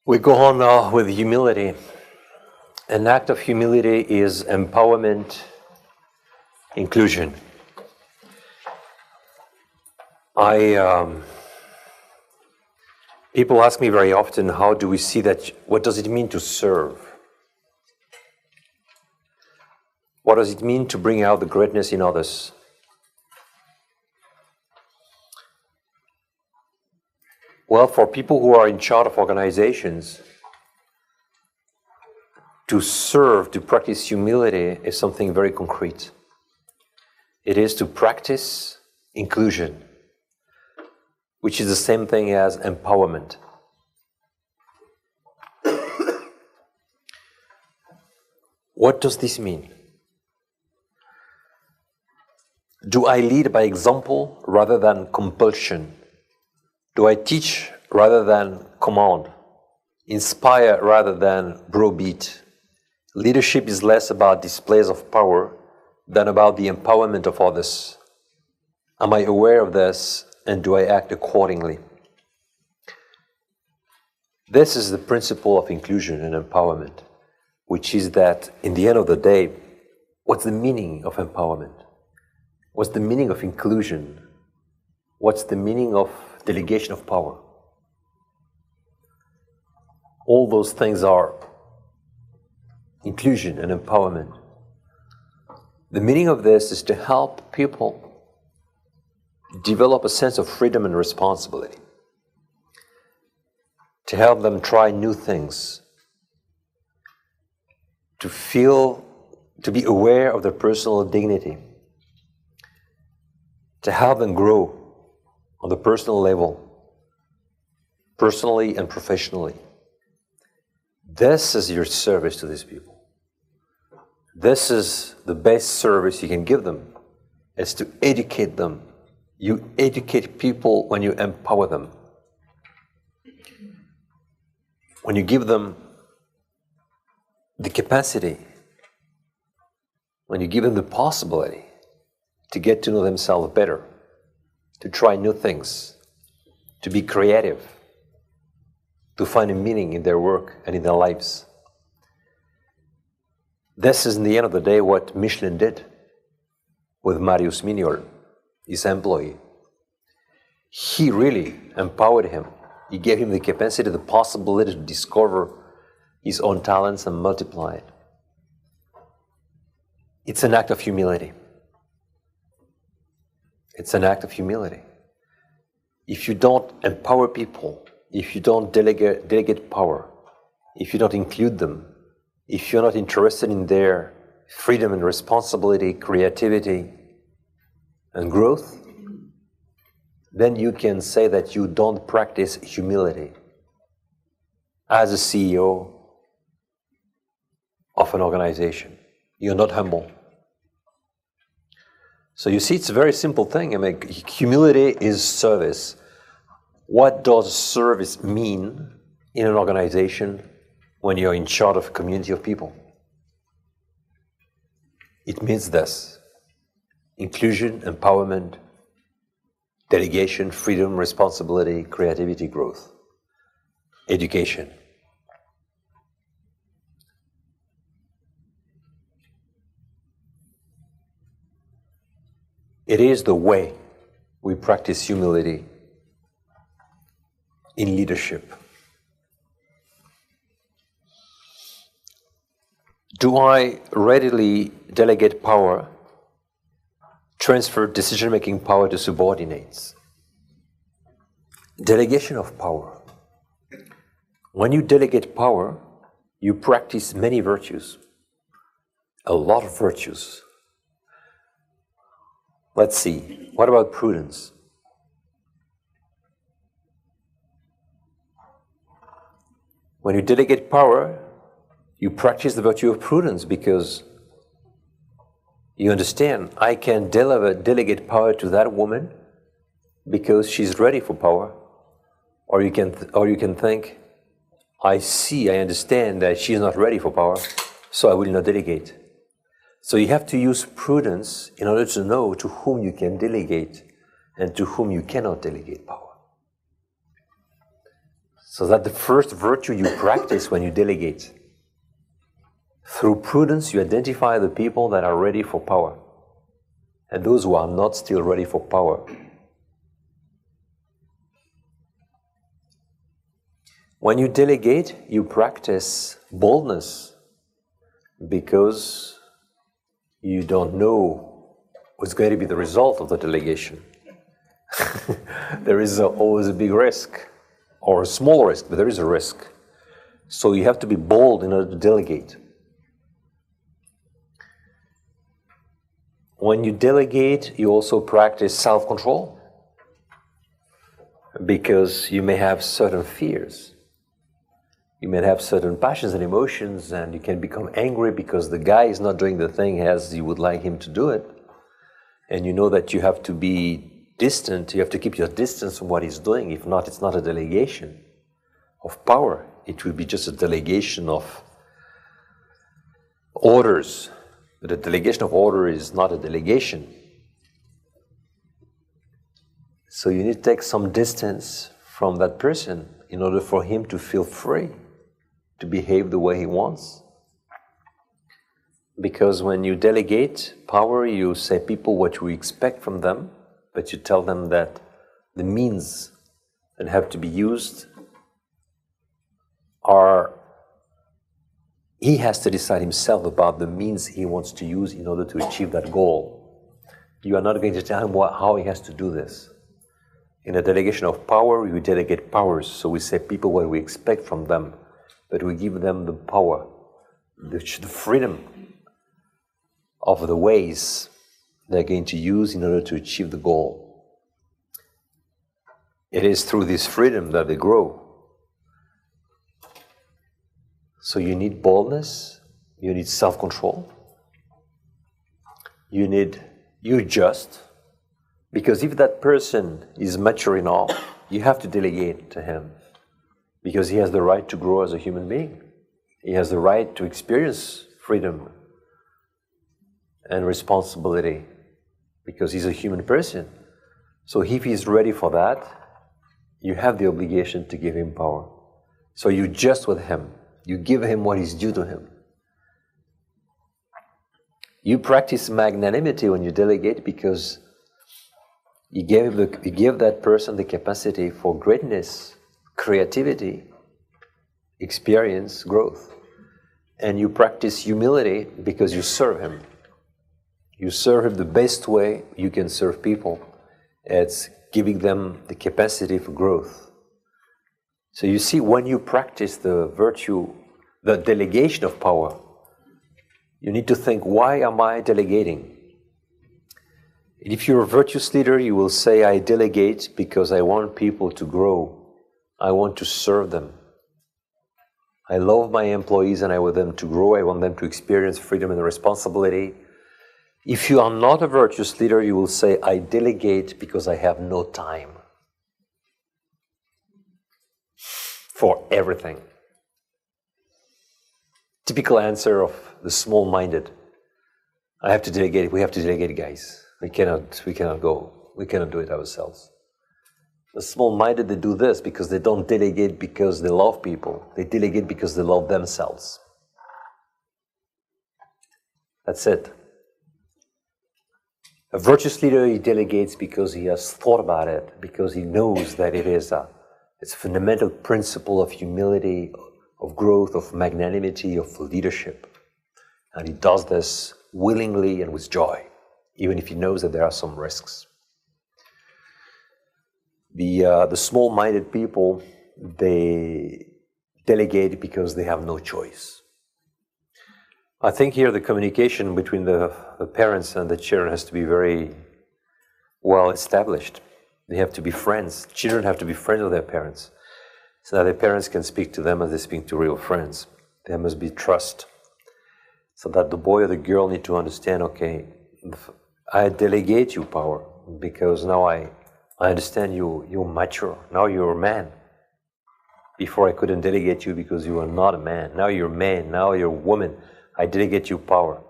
We go on now with humility. An act of humility is empowerment, inclusion. People ask me very often, how do we see that? What does it mean to serve? What does it mean to bring out the greatness in others? Well, for people who are in charge of organizations, to serve, to practice humility is something very concrete. It is to practice inclusion, which is the same thing as empowerment. What does this mean? Do I lead by example rather than compulsion? Do I teach rather than command? Inspire rather than browbeat? Leadership is less about displays of power than about the empowerment of others. Am I aware of this, and do I act accordingly? This is the principle of inclusion and empowerment, which is that in the end of the day, what's the meaning of empowerment? What's the meaning of inclusion? What's the meaning of delegation of power? All those things are inclusion and empowerment. The meaning of this is to help people develop a sense of freedom and responsibility, to help them try new things, to be aware of their personal dignity, to help them grow on the personal level, personally and professionally. This is your service to these people. This is the best service you can give them, is to educate them. You educate people when you empower them. When you give them the capacity, when you give them the possibility to get to know themselves better, to try new things, to be creative, to find a meaning in their work and in their lives. This is, in the end of the day, what Michelin did with Marius Mignol, his employee. He really empowered him. He gave him the capacity, the possibility to discover his own talents and multiply it. It's an act of humility. It's an act of humility. If you don't empower people, if you don't delegate power, if you don't include them, if you're not interested in their freedom and responsibility, creativity, and growth, then you can say that you don't practice humility as a CEO of an organization. You're not humble. So you see, it's a very simple thing. I mean, humility is service. What does service mean in an organization when you're in charge of a community of people? It means this: inclusion, empowerment, delegation, freedom, responsibility, creativity, growth, education. It is the way we practice humility in leadership. Do I readily delegate power, transfer decision-making power to subordinates? Delegation of power. When you delegate power, you practice many virtues, a lot of virtues. Let's see, what about prudence? When you delegate power, you practice the virtue of prudence because you understand, I can delegate power to that woman because she's ready for power. Or you can think, I understand that she's not ready for power, so I will not delegate. So you have to use prudence in order to know to whom you can delegate and to whom you cannot delegate power. So that the first virtue you practice when you delegate. Through prudence, you identify the people that are ready for power and those who are not still ready for power. When you delegate, you practice boldness because you don't know what's going to be the result of the delegation. There is always a big risk, or a small risk, but there is a risk. So you have to be bold in order to delegate. When you delegate, you also practice self-control because you may have certain fears. You may have certain passions and emotions, and you can become angry because the guy is not doing the thing as you would like him to do it. And you know that you have to be distant, you have to keep your distance from what he's doing. If not, it's not a delegation of power. It will be just a delegation of orders. But a delegation of order is not a delegation. So you need to take some distance from that person in order for him to feel free to behave the way he wants. Because when you delegate power, you say people what you expect from them, but you tell them that the means that have to be used are, he has to decide himself about the means he wants to use in order to achieve that goal. You are not going to tell him how he has to do this. In a delegation of power, we delegate powers. So we say people what we expect from them, but we give them the power, the freedom of the ways they're going to use in order to achieve the goal. It is through this freedom that they grow. So you need boldness, you need self-control, you're just, because if that person is mature enough, you have to delegate to him, because he has the right to grow as a human being. He has the right to experience freedom and responsibility, because he's a human person. So if he's ready for that, you have the obligation to give him power. So you just with him. You give him what is due to him. You practice magnanimity when you delegate because you give that person the capacity for greatness, creativity, experience, growth. And you practice humility because you serve him. You serve him the best way you can serve people. It's giving them the capacity for growth. So you see, when you practice the virtue, the delegation of power, you need to think, why am I delegating? If you're a virtuous leader, you will say, I delegate because I want people to grow. I want to serve them. I love my employees and I want them to grow. I want them to experience freedom and responsibility. If you are not a virtuous leader, you will say, I delegate because I have no time for everything. Typical answer of the small-minded. I have to delegate. We have to delegate, guys. We cannot go. We cannot do it ourselves. The small-minded, they do this because they don't delegate because they love people. They delegate because they love themselves. That's it. A virtuous leader, he delegates because he has thought about it, because he knows that it's a fundamental principle of humility, of growth, of magnanimity, of leadership. And he does this willingly and with joy, even if he knows that there are some risks. The small-minded people, they delegate because they have no choice. I think here the communication between the parents and the children has to be very well established. They have to be friends. Children have to be friends with their parents, so that their parents can speak to them as they speak to real friends. There must be trust, so that the boy or the girl need to understand, okay, I delegate you power because now I understand you're mature. Now you're a man. Before I couldn't delegate you because you are not a man. Now you're a man. Now you're a woman. I delegate you power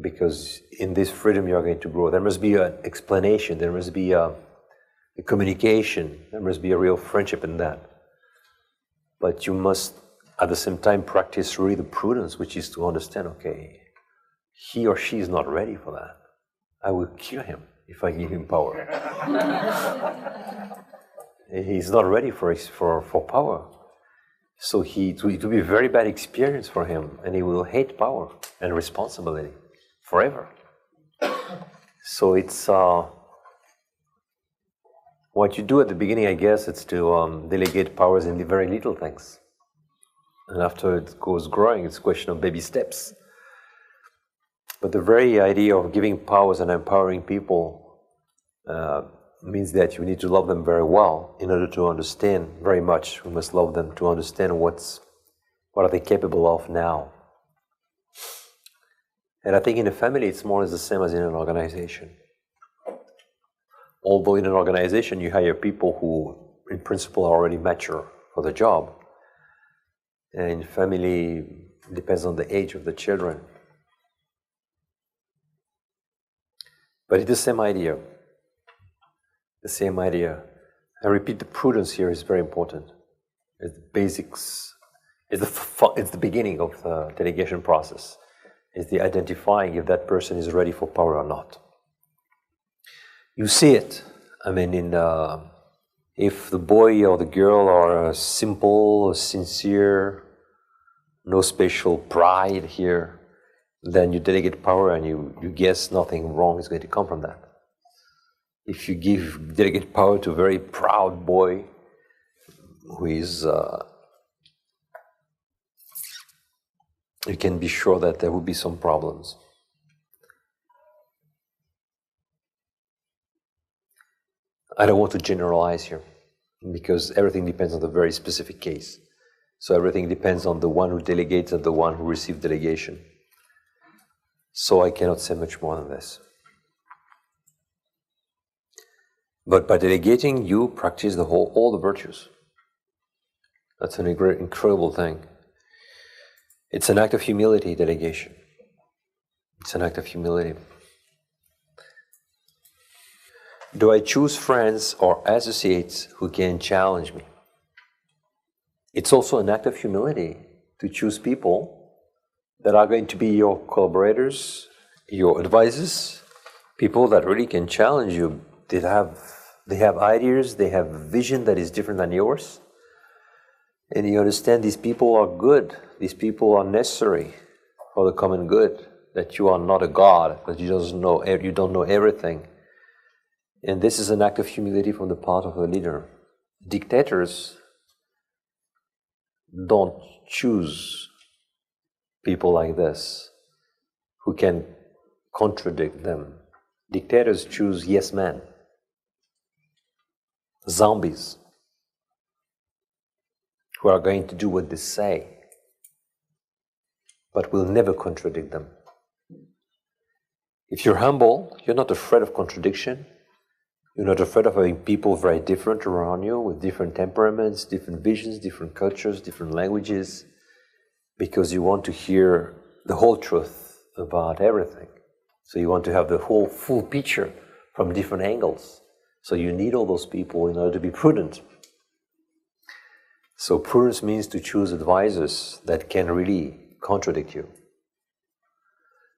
because in this freedom you are going to grow. There must be an explanation. There must be a communication. There must be a real friendship in that. But you must, at the same time, practice really the prudence, which is to understand, okay, he or she is not ready for that. I will kill him if I give him power. He's not ready for power. So it will be a very bad experience for him, and he will hate power and responsibility forever. So it's what you do at the beginning, I guess, it's to delegate powers in the very little things. And after it goes growing, it's a question of baby steps. But the very idea of giving powers and empowering people means that you need to love them very well in order to understand very much. We must love them to understand what are they capable of now. And I think in a family it's more or less the same as in an organization. Although in an organization you hire people who in principle are already mature for the job. And in family it depends on the age of the children. But it's the same idea. The same idea. I repeat, the prudence here is very important. It's the basics. It's the beginning of the delegation process. It's the identifying if that person is ready for power or not. You see it. I mean, if the boy or the girl are simple, sincere, no special pride here, then you delegate power and you guess nothing wrong is going to come from that. If you delegate power to a very proud boy who is, you can be sure that there will be some problems. I don't want to generalize here because everything depends on the very specific case. So everything depends on the one who delegates and the one who receives delegation. So I cannot say much more than this. But by delegating, you practice all the virtues. That's an incredible thing. It's an act of humility, delegation. It's an act of humility. Do I choose friends or associates who can challenge me? It's also an act of humility to choose people that are going to be your collaborators, your advisors, people that really can challenge you. They have ideas, they have a vision that is different than yours. And you understand these people are good, these people are necessary for the common good, that you are not a god, that you don't know everything. And this is an act of humility from the part of a leader. Dictators don't choose people like this who can contradict them. Dictators choose yes men, zombies, who are going to do what they say, but will never contradict them. If you're humble, you're not afraid of contradiction. You're not afraid of having people very different around you with different temperaments, different visions, different cultures, different languages, because you want to hear the whole truth about everything. So you want to have the whole full picture from different angles. So you need all those people in order to be prudent. So prudence means to choose advisors that can really contradict you.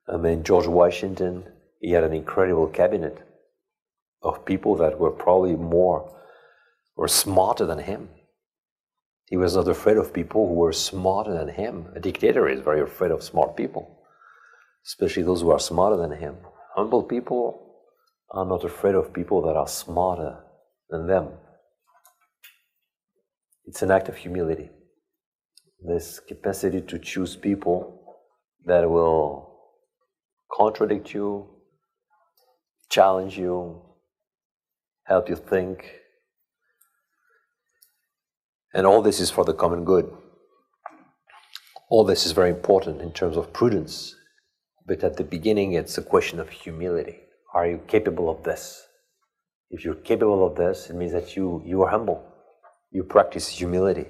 I mean, George Washington, he had an incredible cabinet of people that were probably smarter than him. He was not afraid of people who were smarter than him. A dictator is very afraid of smart people, especially those who are smarter than him. Humble people are not afraid of people that are smarter than them. It's an act of humility. This capacity to choose people that will contradict you, challenge you, help you think. And all this is for the common good. All this is very important in terms of prudence. But at the beginning, it's a question of humility. Are you capable of this? If you're capable of this, it means that you are humble. You practice humility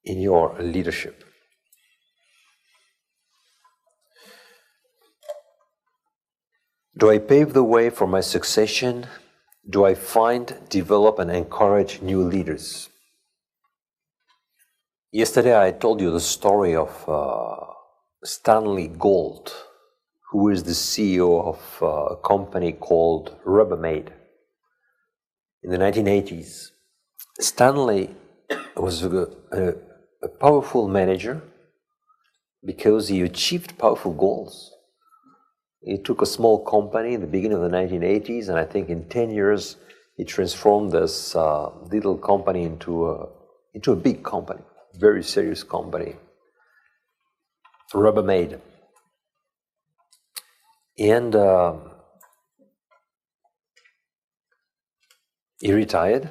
in your leadership. Do I pave the way for my succession? Do I find, develop, and encourage new leaders? Yesterday I told you the story of Stanley Gold, who is the CEO of a company called Rubbermaid. In the 1980s, Stanley was a powerful manager because he achieved powerful goals. He took a small company in the beginning of the 1980s, and I think in 10 years he transformed this little company into a big company, very serious company, Rubbermaid. And he retired.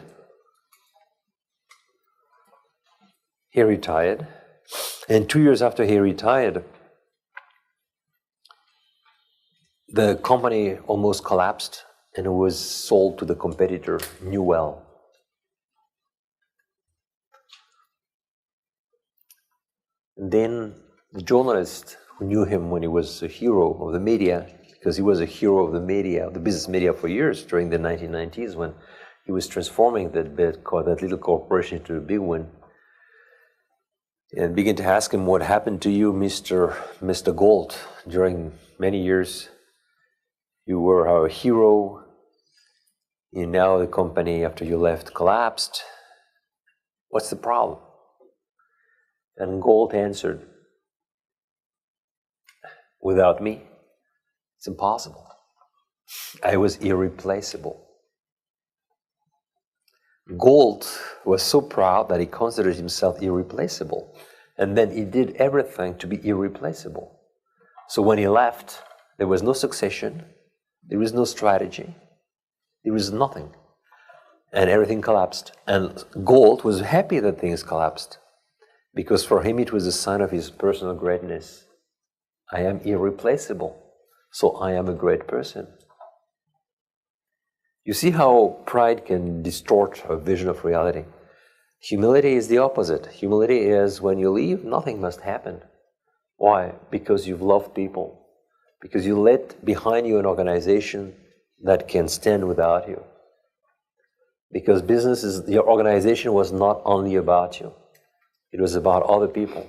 And 2 years after he retired, the company almost collapsed and it was sold to the competitor Newell. And then the journalist who knew him when he was a hero of the media, because he was a hero of the media, the business media for years during the 1990s when he was transforming that little corporation into a big one, and began to ask him, what happened to you, Mr. Gold? During many years, you were our hero, and now the company, after you left, collapsed. What's the problem? And Gold answered, without me, it's impossible. I was irreplaceable. Gold was so proud that he considered himself irreplaceable. And then he did everything to be irreplaceable. So when he left, there was no succession, there was no strategy, there was nothing. And everything collapsed. And Gold was happy that things collapsed, because for him it was a sign of his personal greatness. I am irreplaceable, so I am a great person. You see how pride can distort our vision of reality. Humility is the opposite. Humility is when you leave, nothing must happen. Why? Because you've loved people. Because you left behind you an organization that can stand without you. Because your organization was not only about you. It was about other people.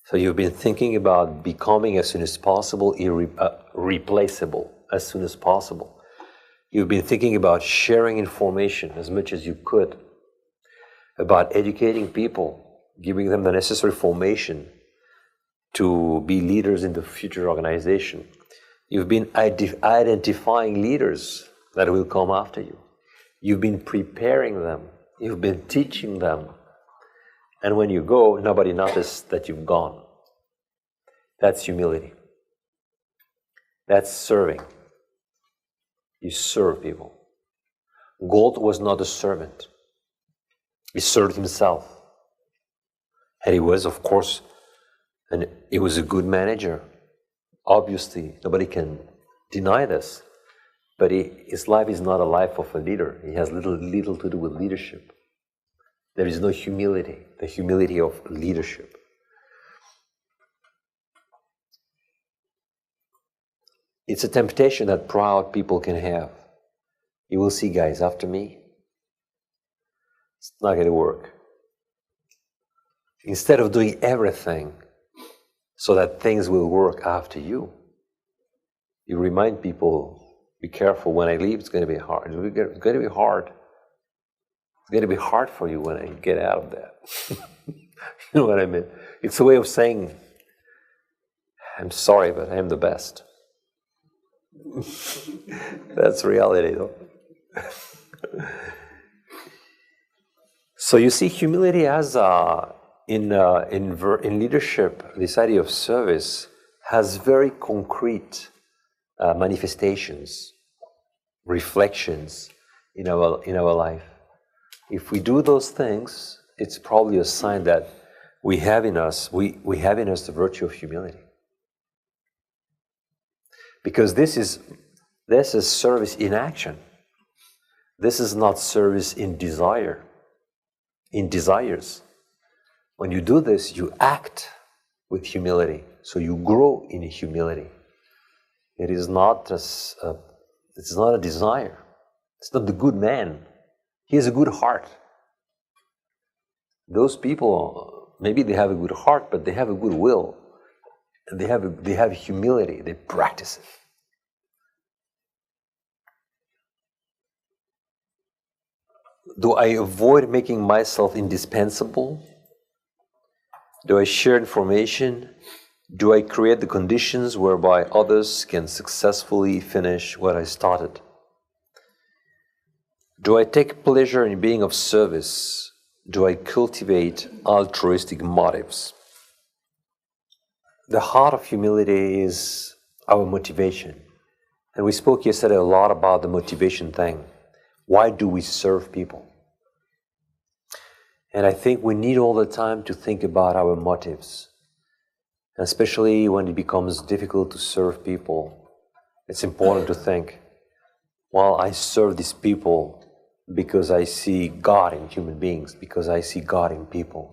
So you've been thinking about becoming as soon as possible replaceable as soon as possible. You've been thinking about sharing information as much as you could, about educating people, giving them the necessary formation to be leaders in the future organization. You've been identifying leaders that will come after you. You've been preparing them. You've been teaching them. And when you go, nobody noticed that you've gone. That's humility. That's serving. You serve people. Gold was not a servant. He served himself. And he was, of course, he was a good manager. Obviously, nobody can deny this. But his life is not a life of a leader. He has little to do with leadership. There is no humility, the humility of leadership. It's a temptation that proud people can have. You will see, guys, after me, it's not going to work. Instead of doing everything so that things will work after you, you remind people, be careful, when I leave, it's going to be hard. It's going to be hard. It's going to be hard for you when I get out of that. You know what I mean? It's a way of saying, I'm sorry, but I am the best. That's reality, though. So you see, humility has, in leadership, this idea of service has very concrete manifestations, reflections in our life. If we do those things, it's probably a sign that we have in us the virtue of humility. Because this is service in action. This is not service in desire, in desires. When you do this, you act with humility. So you grow in humility. It is not it's not a desire. It's not the good man. He has a good heart. Those people Maybe they have a good heart, but they have a good will. And they have humility, they practice it. Do I avoid making myself indispensable? Do I share information? Do I create the conditions whereby others can successfully finish what I started? Do I take pleasure in being of service? Do I cultivate altruistic motives? The heart of humility is our motivation. And we spoke yesterday a lot about the motivation thing. Why do we serve people? And I think we need all the time to think about our motives. Especially when it becomes difficult to serve people, it's important to think, well, I serve these people because I see God in human beings, because I see God in people.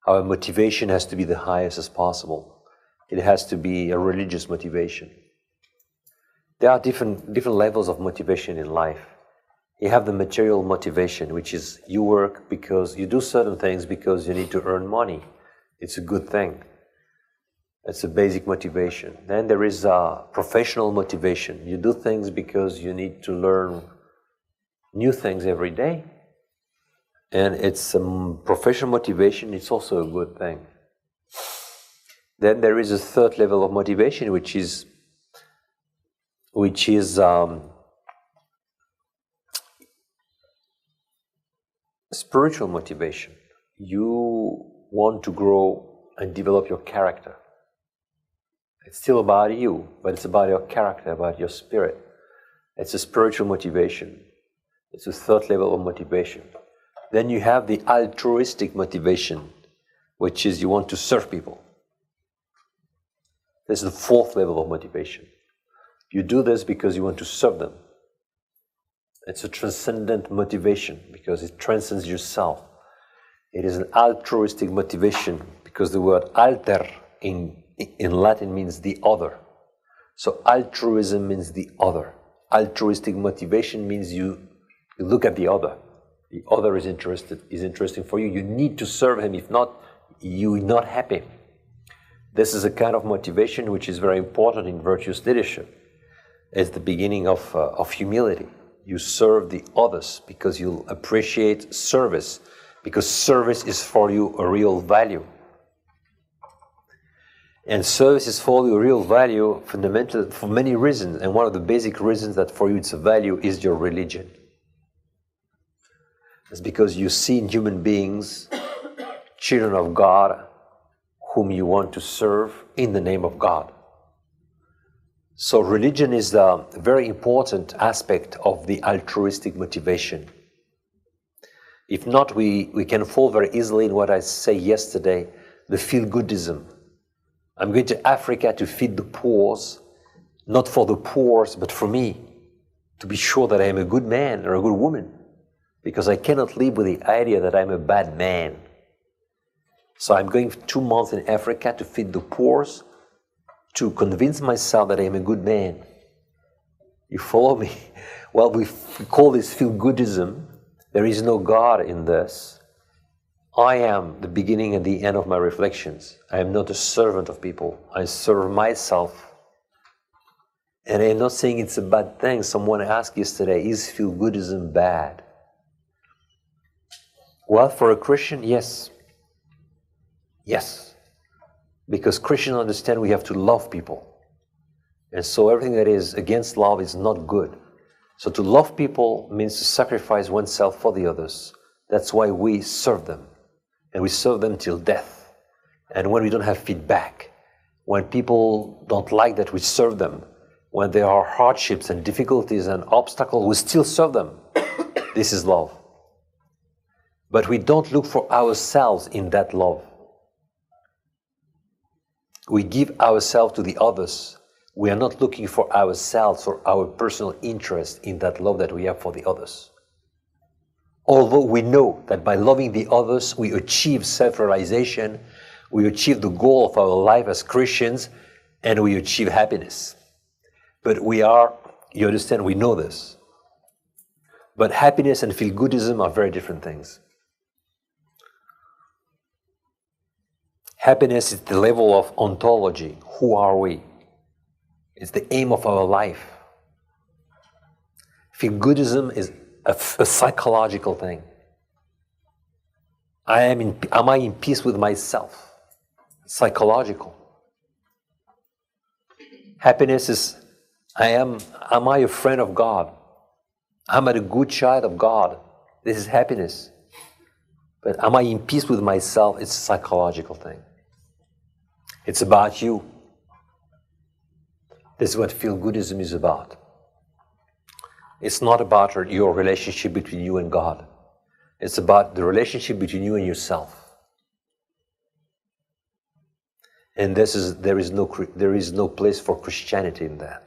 Our motivation has to be the highest as possible. It has to be a religious motivation. There are different levels of motivation in life. You have the material motivation, which is you work because you do certain things because you need to earn money. It's a good thing. It's a basic motivation. Then there is a professional motivation. You do things because you need to learn new things every day. And it's a professional motivation. It's also a good thing. Then there is a third level of motivation, which is spiritual motivation. You want to grow and develop your character. It's still about you, but it's about your character, about your spirit. It's a spiritual motivation. It's a third level of motivation. Then you have the altruistic motivation, which is you want to serve people. This is the fourth level of motivation. You do this because you want to serve them. It's a transcendent motivation because it transcends yourself. It is an altruistic motivation because the word alter in Latin means the other. So altruism means the other. Altruistic motivation means you look at the other. The other is interesting for you. You need to serve him. If not, you're not happy. This is a kind of motivation which is very important in virtuous leadership. It's the beginning of humility. You serve the others because you appreciate service, because service is for you a real value. And service is for you a real value fundamental for many reasons. And one of the basic reasons that for you it's a value is your religion. It's because you see in human beings children of God whom you want to serve in the name of God. So religion is a very important aspect of the altruistic motivation. If not, we can fall very easily in what I said yesterday, the feel-goodism. I'm going to Africa to feed the poor, not for the poor, but for me, to be sure that I am a good man or a good woman, because I cannot live with the idea that I'm a bad man. So I'm going 2 months in Africa to feed the poor, to convince myself that I am a good man. You follow me? Well, we call this feel-goodism. There is no God in this. I am the beginning and the end of my reflections. I am not a servant of people. I serve myself. And I'm not saying it's a bad thing. Someone asked yesterday, is feel-goodism bad? Well, for a Christian, yes. Yes. Because Christians understand we have to love people. And so everything that is against love is not good. So to love people means to sacrifice oneself for the others. That's why we serve them. And we serve them till death. And when we don't have feedback, when people don't like that we serve them, when there are hardships and difficulties and obstacles, we still serve them. This is love. But we don't look for ourselves in that love. We give ourselves to the others. We are not looking for ourselves or our personal interest in that love that we have for the others. Although we know that by loving the others, we achieve self-realization, we achieve the goal of our life as Christians, and we achieve happiness. But you understand, we know this. But happiness and feel-goodism are very different things. Happiness is the level of ontology. Who are we? It's the aim of our life. Feel-goodism is a psychological thing. Am I in peace with myself? Psychological. Happiness is, am I a friend of God? Am I a good child of God? This is happiness. But am I in peace with myself? It's a psychological thing. It's about you. This is what feel-goodism is about. It's not about your relationship between you and God. It's about the relationship between you and yourself. And there is no place for Christianity in that.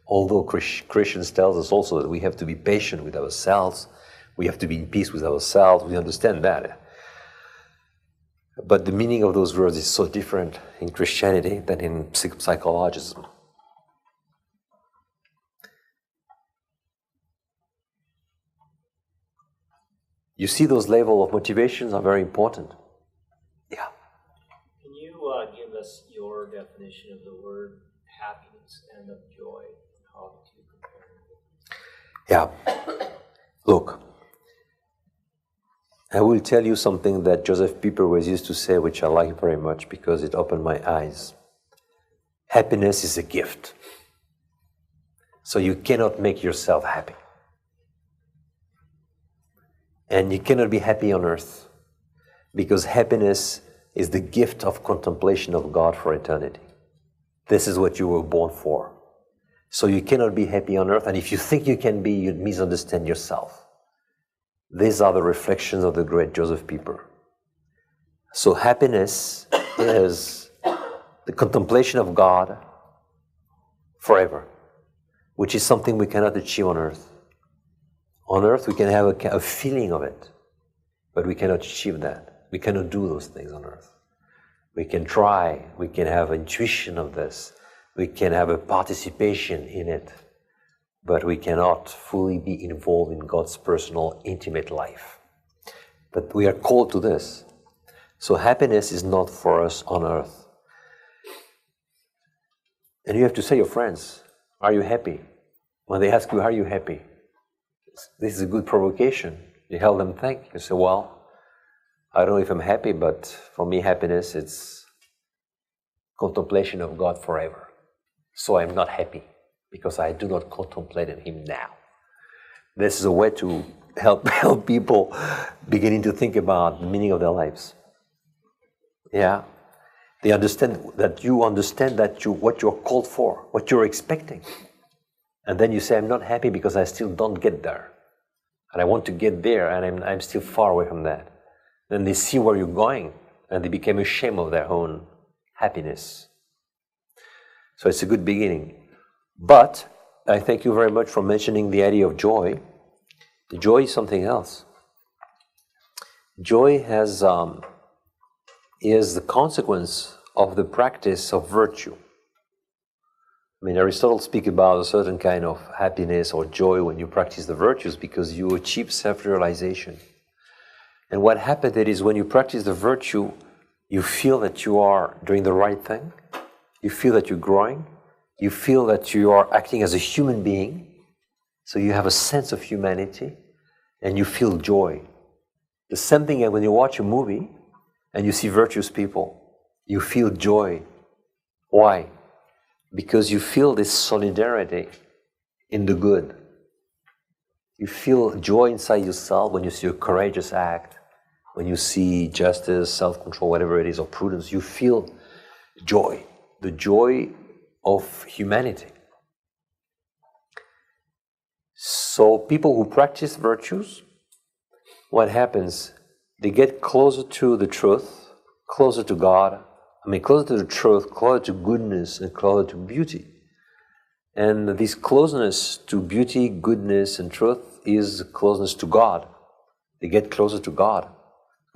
Although Christians tells us also that we have to be patient with ourselves, we have to be in peace with ourselves, we understand that. But the meaning of those words is so different in Christianity than in psychologism. You see, those levels of motivations are very important. Yeah. Can you give us your definition of the word happiness and of joy? How the two compare? Yeah. Look, I will tell you something that Joseph Pieper was used to say, which I like very much because it opened my eyes. Happiness is a gift. So you cannot make yourself happy. And you cannot be happy on earth because happiness is the gift of contemplation of God for eternity. This is what you were born for. So you cannot be happy on earth, and if you think you can be, you misunderstand yourself. These are the reflections of the great Joseph Pieper. So happiness is the contemplation of God forever, which is something we cannot achieve on earth. On earth, we can have a feeling of it, but we cannot achieve that. We cannot do those things on earth. We can try, we can have intuition of this, we can have a participation in it, but we cannot fully be involved in God's personal, intimate life. But we are called to this. So happiness is not for us on earth. And you have to say to your friends, are you happy? When they ask you, are you happy? This is a good provocation. You help them think. You say, well, I don't know if I'm happy, but for me happiness, it's contemplation of God forever. So I'm not happy because I do not contemplate in Him now. This is a way to help people beginning to think about the meaning of their lives. Yeah. They understand that what you're called for, what you're expecting. And then you say, I'm not happy because I still don't get there. And I want to get there, and I'm still far away from that. Then they see where you're going, and they become ashamed of their own happiness. So it's a good beginning. But I thank you very much for mentioning the idea of joy. Joy is something else. Joy is the consequence of the practice of virtue. I mean, Aristotle speaks about a certain kind of happiness or joy when you practice the virtues because you achieve self-realization. And what happens is when you practice the virtue, you feel that you are doing the right thing, you feel that you're growing, you feel that you are acting as a human being, so you have a sense of humanity, and you feel joy. The same thing when you watch a movie and you see virtuous people, you feel joy. Why? Because you feel this solidarity in the good. You feel joy inside yourself when you see a courageous act, when you see justice, self-control, whatever it is, or prudence. You feel joy, the joy of humanity. So people who practice virtues, what happens? They get closer to the truth, closer to God, closer to the truth, closer to goodness, and closer to beauty. And this closeness to beauty, goodness, and truth is closeness to God. They get closer to God.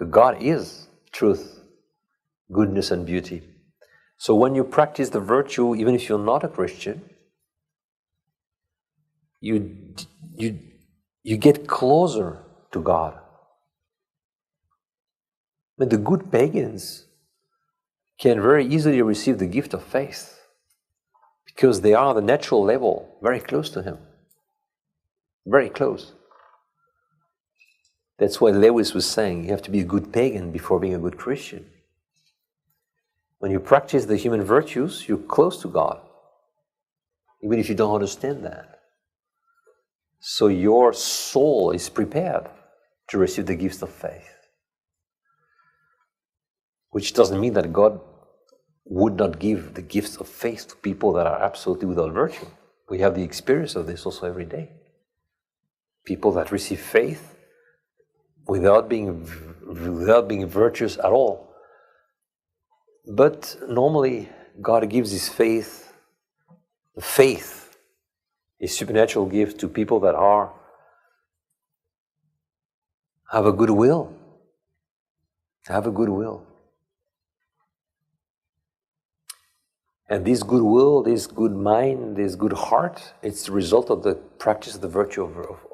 God is truth, goodness, and beauty. So when you practice the virtue, even if you're not a Christian, you get closer to God. But the good pagans can very easily receive the gift of faith because they are on the natural level very close to Him. Very close. That's why Lewis was saying you have to be a good pagan before being a good Christian. When you practice the human virtues, you're close to God, even if you don't understand that. So your soul is prepared to receive the gifts of faith. Which doesn't mean that God would not give the gifts of faith to people that are absolutely without virtue. We have the experience of this also every day. People that receive faith without being virtuous at all. But normally, God gives His faith, His supernatural gift to people that have a good will. Have a good will. And this good will, this good mind, this good heart, it's the result of the practice of the virtue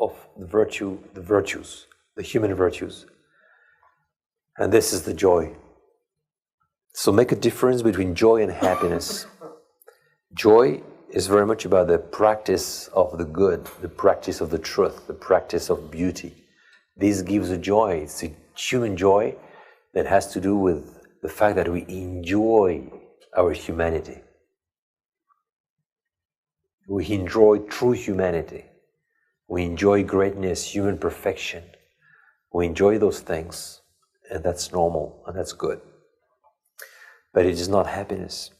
of the virtues, the human virtues. And this is the joy. So make a difference between joy and happiness. Joy is very much about the practice of the good, the practice of the truth, the practice of beauty. This gives a joy. It's a human joy that has to do with the fact that we enjoy our humanity. We enjoy true humanity. We enjoy greatness, human perfection. We enjoy those things, and that's normal, and that's good. But it is not happiness.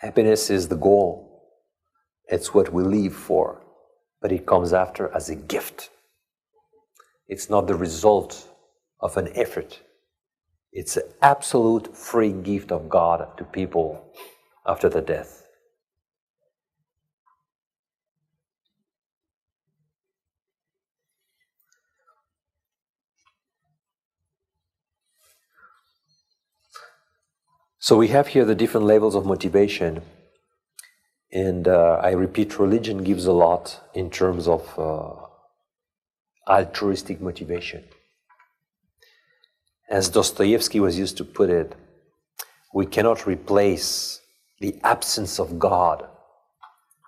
Happiness is the goal. It's what we live for, but it comes after as a gift. It's not the result of an effort. It's an absolute free gift of God to people after their death. So we have here the different levels of motivation. And I repeat, religion gives a lot in terms of altruistic motivation. As Dostoevsky was used to put it, we cannot replace the absence of God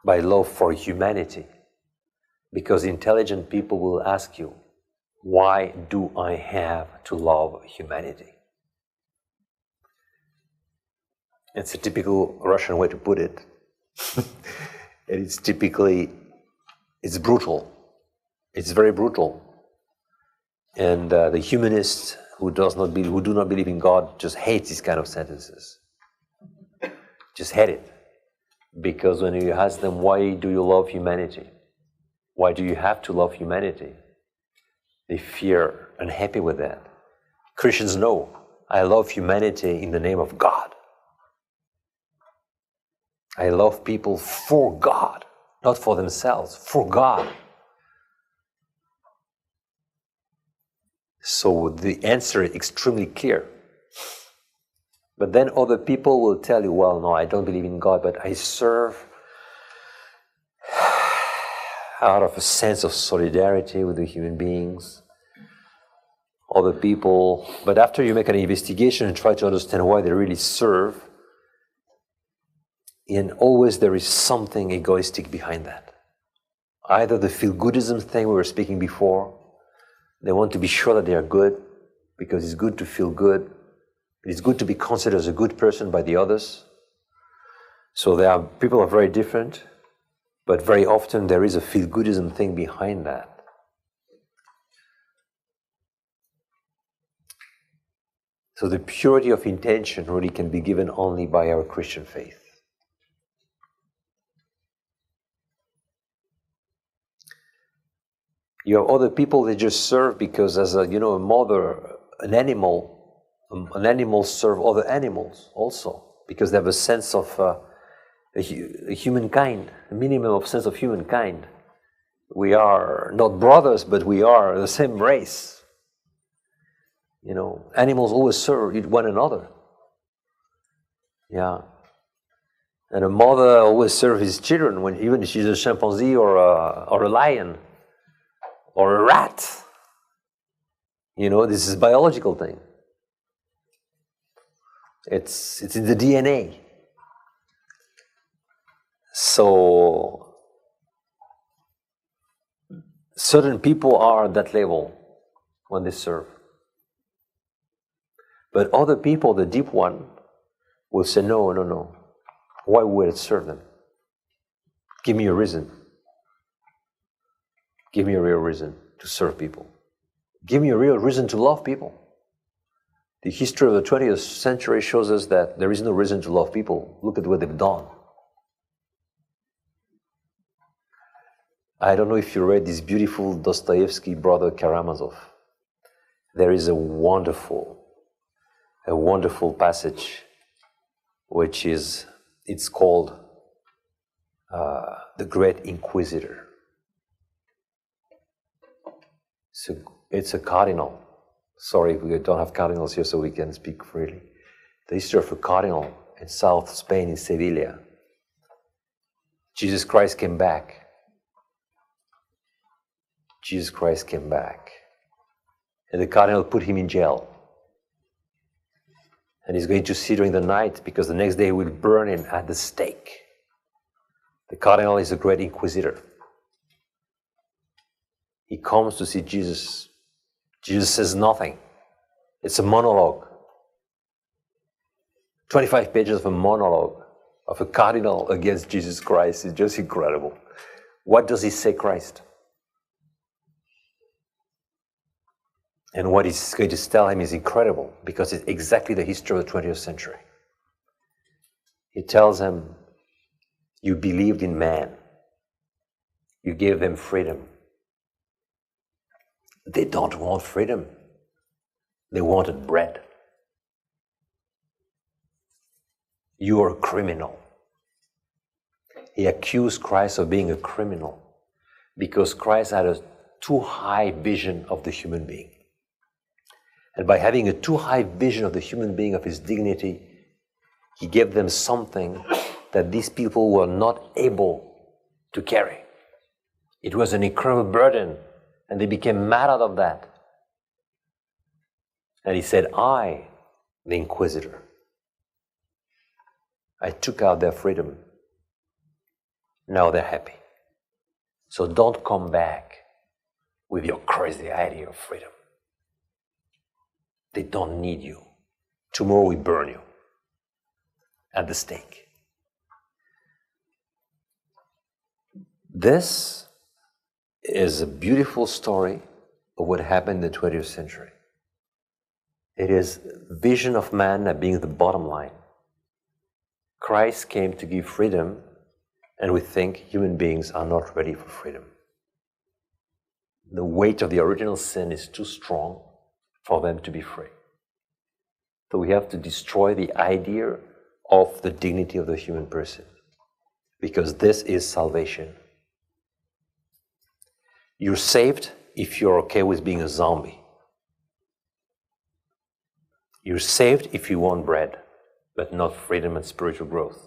by love for humanity, because intelligent people will ask you, why do I have to love humanity? It's a typical Russian way to put it. And it's brutal. It's very brutal. And the humanists who do not believe in God just hate these kind of sentences. Just hate it. Because when you ask them, why do you love humanity? Why do you have to love humanity? They fear unhappy with that. Christians know, I love humanity in the name of God. I love people for God, not for themselves, for God. So the answer is extremely clear. But then other people will tell you, well, no, I don't believe in God, but I serve out of a sense of solidarity with the human beings, other people. But after you make an investigation and try to understand why they really serve, and always there is something egoistic behind that. Either the feel-goodism thing we were speaking before, they want to be sure that they are good, because it's good to feel good. It's good to be considered as a good person by the others. So people are very different, but very often there is a feel-goodism thing behind that. So the purity of intention really can be given only by our Christian faith. You have other people that just serve because, as a mother, an animal serve other animals also, because they have a sense of a humankind, a minimum of sense of humankind. We are not brothers, but we are the same race. Animals always serve one another. Yeah. And a mother always serves his children, even if she's a chimpanzee or a lion. Or a rat. You know, this is a biological thing. It's in the DNA. So certain people are at that level when they serve. But other people, the deep one, will say, no, no, no. Why would I serve them? Give me a reason. Give me a real reason to serve people. Give me a real reason to love people. The history of the 20th century shows us that there is no reason to love people. Look at what they've done. I don't know if you read this beautiful Dostoevsky, Brother Karamazov. There is a wonderful passage, which is, it's called The Great Inquisitor. So it's a cardinal. Sorry, we don't have cardinals here, so we can speak freely. The history of a cardinal in South Spain, in Sevilla. Jesus Christ came back. Jesus Christ came back. And the cardinal put him in jail. And he's going to see during the night, because the next day he will burn him at the stake. The cardinal is a great inquisitor. He comes to see Jesus. Jesus says nothing. It's a monologue. 25 pages of a monologue of a cardinal against Jesus Christ is just incredible. What does he say, Christ? And what he's going to tell him is incredible, because it's exactly the history of the 20th century. He tells him, you believed in man. You gave them freedom. They don't want freedom. They wanted bread. You are a criminal. He accused Christ of being a criminal because Christ had a too high vision of the human being. And by having a too high vision of the human being, of his dignity, he gave them something that these people were not able to carry. It was an incredible burden, and they became mad out of that. And he said, I, the Inquisitor, I took out their freedom. Now they're happy. So don't come back with your crazy idea of freedom. They don't need you. Tomorrow we burn you at the stake. This is a beautiful story of what happened in the 20th century. It is vision of man as being the bottom line. Christ came to give freedom, and we think human beings are not ready for freedom. The weight of the original sin is too strong for them to be free. So we have to destroy the idea of the dignity of the human person, because this is salvation. You're saved if you're okay with being a zombie. You're saved if you want bread, but not freedom and spiritual growth.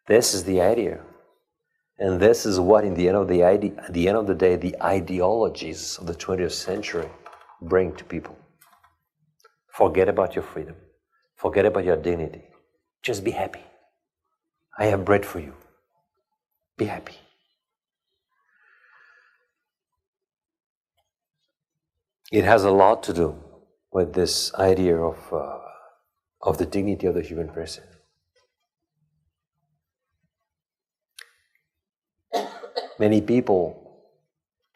This is the idea. And this is what, at the end of the day, the ideologies of the 20th century bring to people. Forget about your freedom. Forget about your dignity. Just be happy. I have bread for you. Be happy. It has a lot to do with this idea of the dignity of the human person. Many people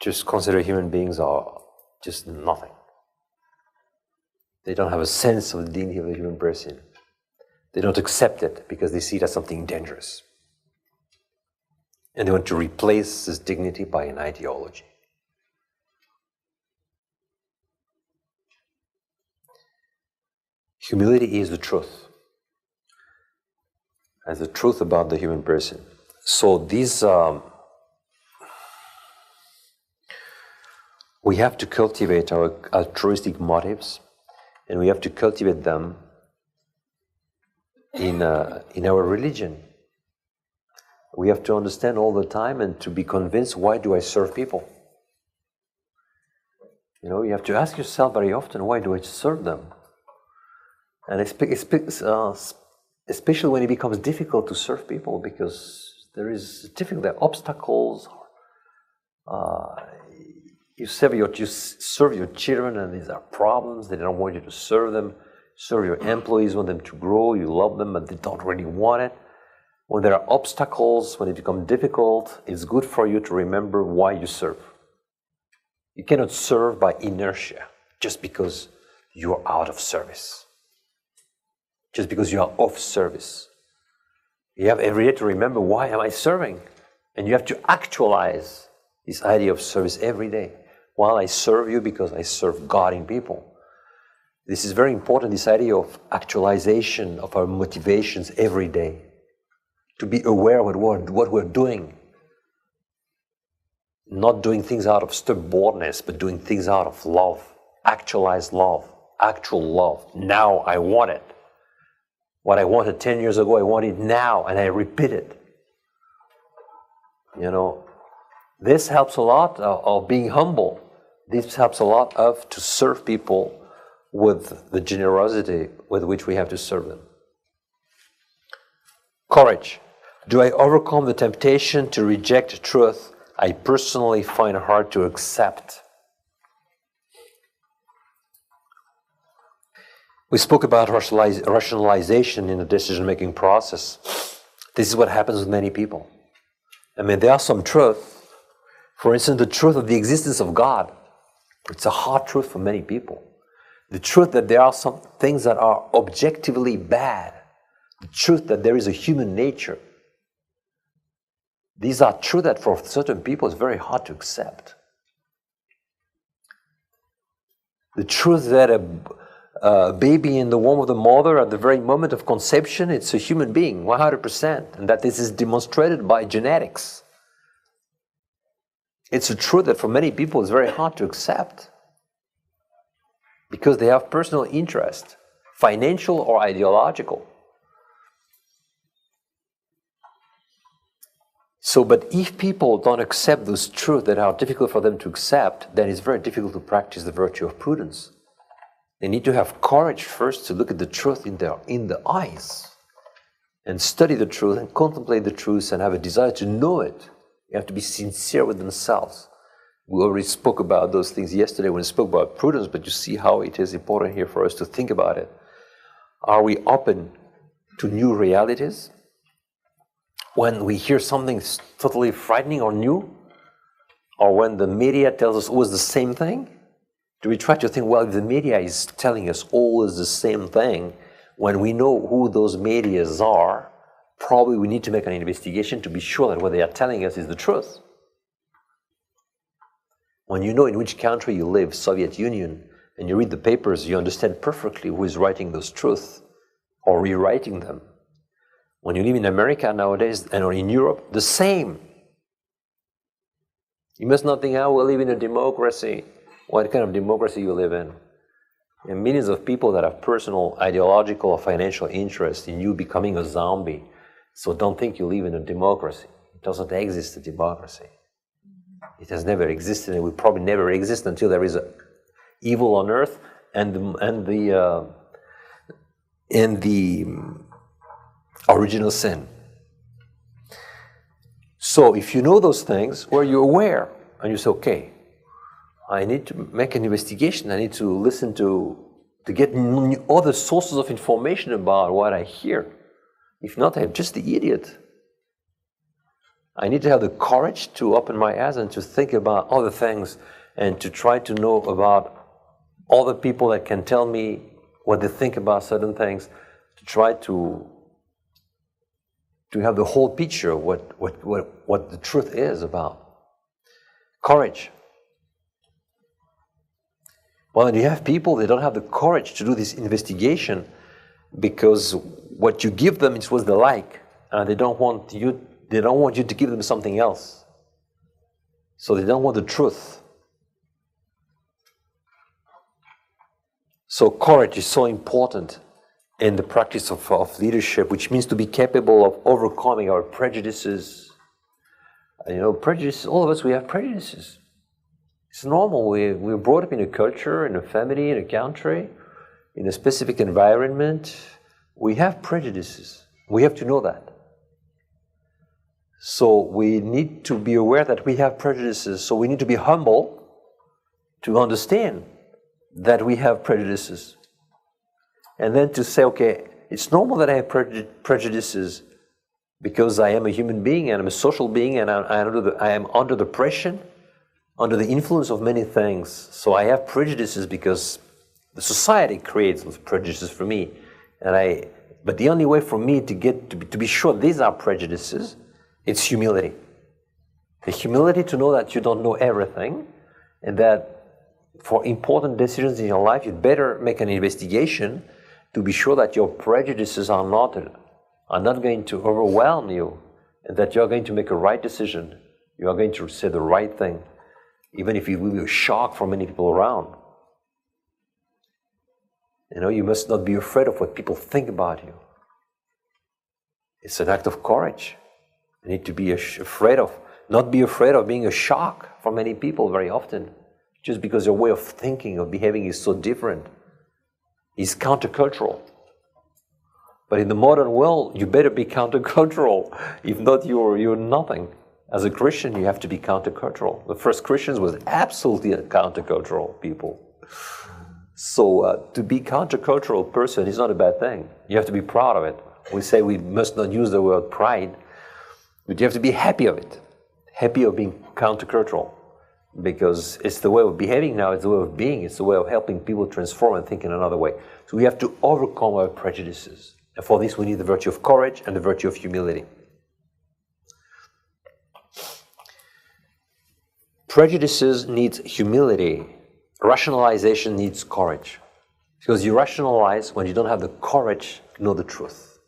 just consider human beings are just nothing. They don't have a sense of the dignity of the human person. They don't accept it because they see it as something dangerous. And they want to replace this dignity by an ideology. Humility is the truth. As the truth about the human person. So these we have to cultivate our altruistic motives, and we have to cultivate them in our religion. We have to understand all the time and to be convinced, why do I serve people? You have to ask yourself very often, why do I serve them? And especially when it becomes difficult to serve people, because there is difficult obstacles. You serve your children, and these are problems. They don't want you to serve them. Serve your employees, want them to grow. You love them, but they don't really want it. When there are obstacles, when it becomes difficult, it's good for you to remember why you serve. You cannot serve by inertia, just because you are out of service, just because you are off service. You have every day to remember, why am I serving? And you have to actualize this idea of service every day. While I serve you, because I serve God in people. This is very important, this idea of actualization of our motivations every day. To be aware of what we're doing. Not doing things out of stubbornness, but doing things out of love. Actualized love. Actual love. Now I want it. What I wanted 10 years ago, I want it now, and I repeat it. This helps a lot of being humble. This helps a lot to serve people with the generosity with which we have to serve them. Courage. Do I overcome the temptation to reject truth I personally find hard to accept? We spoke about rationalization in the decision-making process. This is what happens with many people. There are some truth. For instance, the truth of the existence of God. It's a hard truth for many people. The truth that there are some things that are objectively bad. The truth that there is a human nature. These are truths that for certain people is very hard to accept. The truth that a baby in the womb of the mother at the very moment of conception, it's a human being, 100%, and that this is demonstrated by genetics. It's a truth that for many people is very hard to accept because they have personal interest, financial or ideological. But if people don't accept those truths that are difficult for them to accept, then it's very difficult to practice the virtue of prudence. They need to have courage first to look at the truth in the eyes and study the truth and contemplate the truth and have a desire to know it. You have to be sincere with themselves. We already spoke about those things yesterday when we spoke about prudence, but you see how it is important here for us to think about it. Are we open to new realities? When we hear something totally frightening or new, or when the media tells us always the same thing, do we try to think, well, if the media is telling us always the same thing, when we know who those medias are, probably we need to make an investigation to be sure that what they are telling us is the truth. When you know in which country you live, Soviet Union, and you read the papers, you understand perfectly who is writing those truths or rewriting them. When you live in America nowadays, and or in Europe, the same. You must not think, we live in a democracy. What kind of democracy you live in? And millions of people that have personal, ideological, or financial interest in you becoming a zombie. So don't think you live in a democracy. It doesn't exist, a democracy. It has never existed, and will probably never exist until there is evil on earth and the original sin. So if you know those things, or you're aware, and you say, okay, I need to make an investigation, I need to listen to get other sources of information about what I hear. If not, I'm just the idiot. I need to have the courage to open my eyes and to think about other things and to try to know about other people that can tell me what they think about certain things, to try to have the whole picture of what the truth is about. Courage. Well, you have people that don't have the courage to do this investigation because what you give them is what they like, and they don't want you to give them something else. So they don't want the truth. So courage is so important in the practice of leadership, which means to be capable of overcoming our prejudices. Prejudices, all of us, we have prejudices. It's normal. We're brought up in a culture, in a family, in a country, in a specific environment. We have prejudices. We have to know that. So we need to be aware that we have prejudices. So we need to be humble to understand that we have prejudices. And then to say, okay, it's normal that I have prejudices because I am a human being and I'm a social being and I am under the pressure, under the influence of many things. So I have prejudices because the society creates those prejudices for me. But the only way for me to be sure these are prejudices, it's humility. The humility to know that you don't know everything and that for important decisions in your life, you'd better make an investigation to be sure that your prejudices are not going to overwhelm you and that you're going to make a right decision. You are going to say the right thing, even if it will be a shock for many people around. You must not be afraid of what people think about you. It's an act of courage. You need to be not be afraid of being a shock for many people very often, just because your way of thinking, of behaving is so different. It's countercultural. But in the modern world, you better be countercultural. If not, you're nothing. As a Christian, you have to be countercultural. The first Christians was absolutely countercultural people. So to be countercultural person is not a bad thing. You have to be proud of it. We say we must not use the word pride, but you have to be happy of it. Happy of being countercultural. Because it's the way of behaving now, it's the way of being, it's the way of helping people transform and think in another way. So we have to overcome our prejudices. And for this we need the virtue of courage and the virtue of humility. Prejudices needs humility. Rationalization needs courage. Because you rationalize when you don't have the courage to know the truth.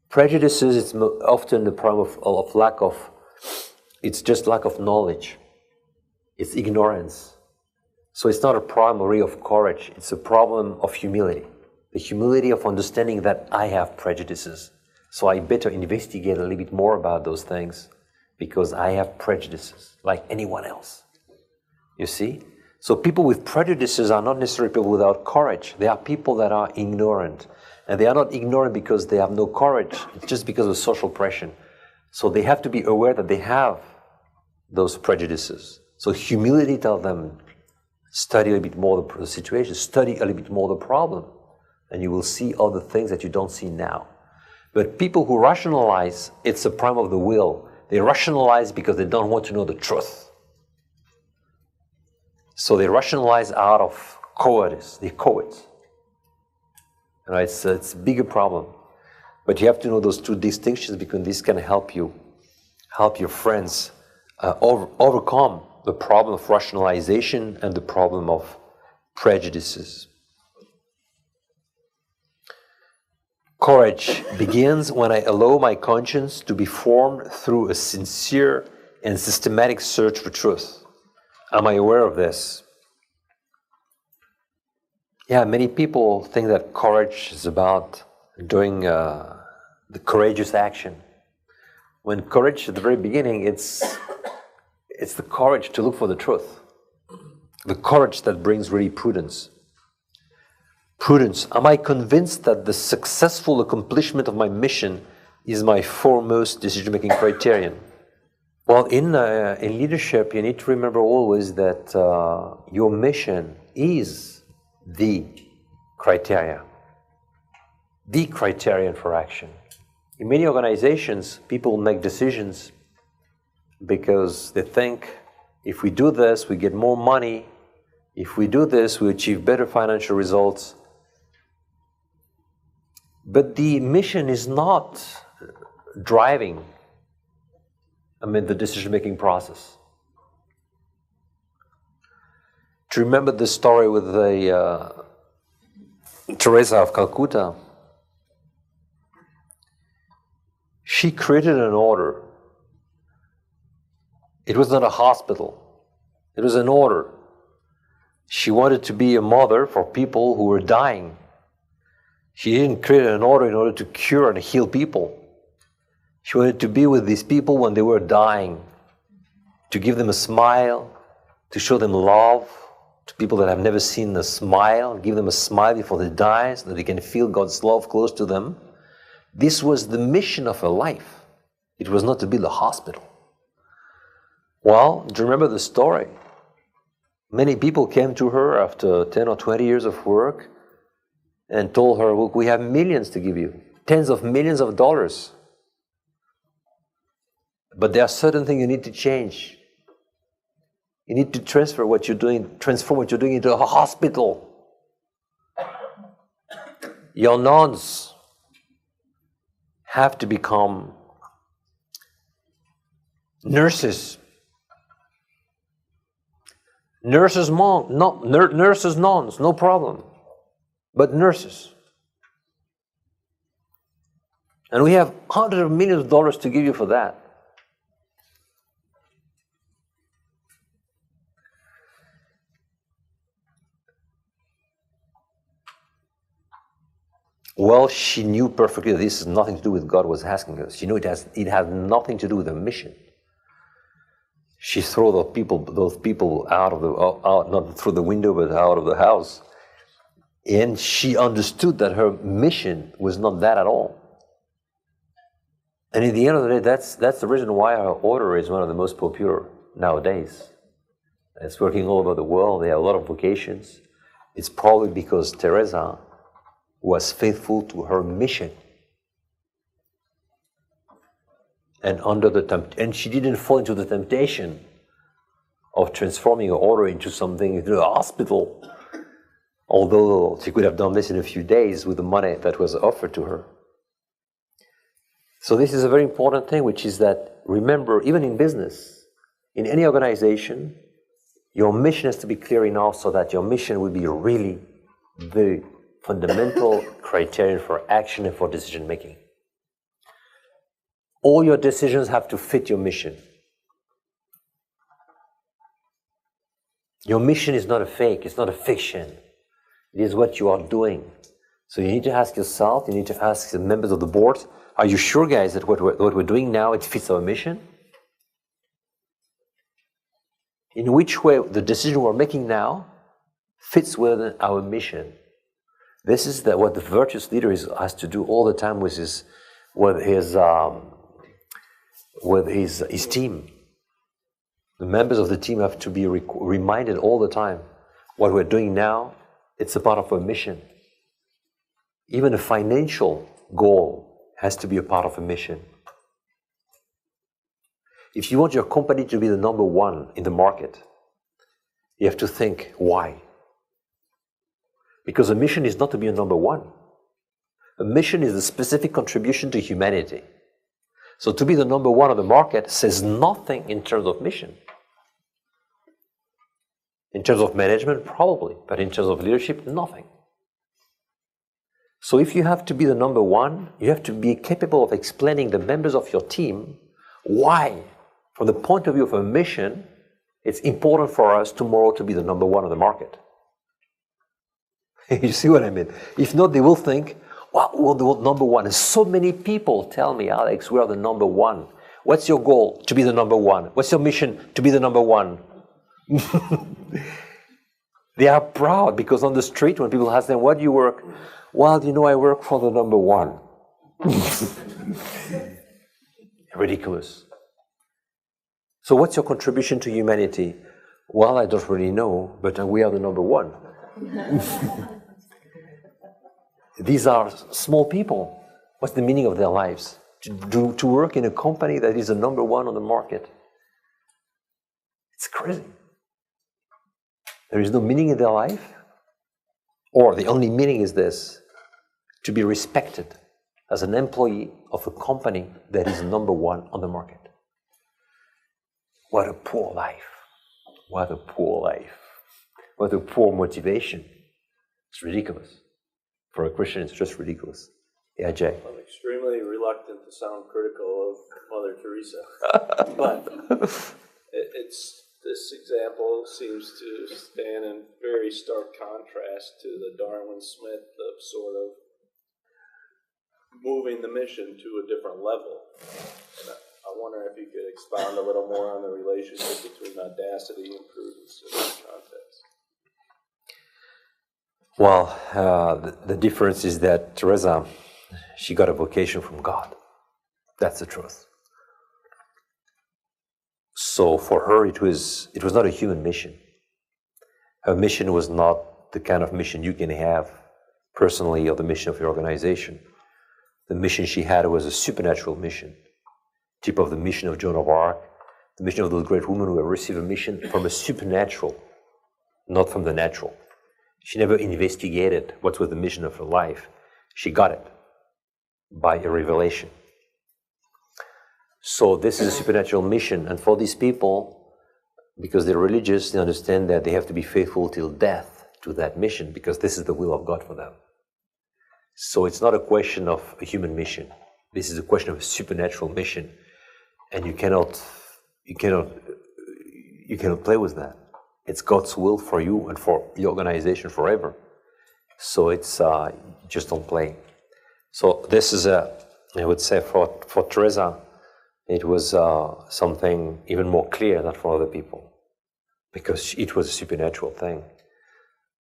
Prejudices, it's often the problem of lack of, it's just lack of knowledge. It's ignorance. So it's not a problem really of courage, it's a problem of humility. The humility of understanding that I have prejudices. So I better investigate a little bit more about those things because I have prejudices like anyone else. You see? So people with prejudices are not necessarily people without courage. They are people that are ignorant. And they are not ignorant because they have no courage. It's just because of social pressure. So they have to be aware that they have those prejudices. So humility tells them, study a little bit more the situation, study a little bit more the problem, and you will see all the things that you don't see now. But people who rationalize, it's a problem of the will. They rationalize because they don't want to know the truth. So they rationalize out of cowardice. They're cowards. It's a bigger problem. But you have to know those two distinctions because this can help you, help your friends overcome the problem of rationalization and the problem of prejudices. Courage begins when I allow my conscience to be formed through a sincere and systematic search for truth. Am I aware of this? Yeah, many people think that courage is about doing the courageous action. When courage, at the very beginning, it's the courage to look for the truth. The courage that brings really prudence. Prudence. Am I convinced that the successful accomplishment of my mission is my foremost decision-making criterion? Well, in leadership, you need to remember always that your mission is the criterion for action. In many organizations, people make decisions because they think, if we do this, we get more money. If we do this, we achieve better financial results. But the mission is not driving, the decision-making process. To remember the story with the Teresa of Calcutta, she created an order. It was not a hospital. It was an order. She wanted to be a mother for people who were dying. She didn't create an order in order to cure and heal people. She wanted to be with these people when they were dying, to give them a smile, to show them love to people that have never seen a smile, give them a smile before they die so that they can feel God's love close to them. This was the mission of her life. It was not to build a hospital. Well, do you remember the story? Many people came to her after 10 or 20 years of work and told her, look, we have millions to give you, tens of millions of dollars. But there are certain things you need to change. You need to transform what you're doing into a hospital. Your nuns have to become nurses. Nurses, nuns, no problem. But nurses. And we have hundreds of millions of dollars to give you for that. Well, she knew perfectly that this has nothing to do with God was asking her. She knew it has nothing to do with the mission. She threw those people out, not through the window, but out of the house. And she understood that her mission was not that at all. And in the end of the day, that's the reason why her order is one of the most popular nowadays. It's working all over the world. They have a lot of vocations. It's probably because Teresa was faithful to her mission. And she didn't fall into the temptation of transforming her order into a hospital. Although she could have done this in a few days with the money that was offered to her. So this is a very important thing, which is that, remember, even in business, in any organization, your mission has to be clear enough so that your mission will be really the fundamental criterion for action and for decision making. All your decisions have to fit your mission. Your mission is not a fake, it's not a fiction. It is what you are doing. So you need to ask yourself, you need to ask the members of the board, are you sure, guys, that what we're doing now, it fits our mission? In which way the decision we're making now fits with our mission? This is what the virtuous leader has to do all the time with his team. The members of the team have to be reminded all the time, what we're doing now, it's a part of our mission. Even a financial goal has to be a part of a mission. If you want your company to be the number one in the market, you have to think, why? Because a mission is not to be a number one. A mission is a specific contribution to humanity. So to be the number one on the market says nothing in terms of mission. In terms of management, probably, but in terms of leadership, nothing. So if you have to be the number one, you have to be capable of explaining the members of your team why, from the point of view of a mission, it's important for us tomorrow to be the number one on the market. You see what I mean? If not, they will think, well, we're the number one. And so many people tell me, Alex, we are the number one. What's your goal? To be the number one. What's your mission? To be the number one. They are proud because on the street, when people ask them, what do you work? Well, I work for the number one. Ridiculous. So what's your contribution to humanity? Well, I don't really know, but we are the number one. These are small people. What's the meaning of their lives? To work in a company that is the number one on the market. It's crazy. There is no meaning in their life. Or the only meaning is this, to be respected as an employee of a company that is number one on the market. What a poor life. What a poor life. What a poor motivation. It's ridiculous. For a Christian, it's just ridiculous. Yeah, Jay? I'm extremely reluctant to sound critical of Mother Teresa. But this example seems to stand in very stark contrast to the Darwin Smith of sort of moving the mission to a different level. And I wonder if you could expound a little more on the relationship between audacity and prudence in this context. Well, the difference is that Teresa, she got a vocation from God. That's the truth. So for her, it was not a human mission. Her mission was not the kind of mission you can have personally or the mission of your organization. The mission she had was a supernatural mission, type of the mission of Joan of Arc, the mission of those great women who have received a mission from a supernatural, not from the natural. She never investigated what was the mission of her life. She got it by a revelation. So this is a supernatural mission, and for these people, because they're religious, they understand that they have to be faithful till death to that mission, because this is the will of God for them. So it's not a question of a human mission. This is a question of a supernatural mission, and you cannot play with that. It's God's will for you and for your organization forever. So it's just don't play. So this is I would say for Teresa, it was something even more clear than for other people, because it was a supernatural thing.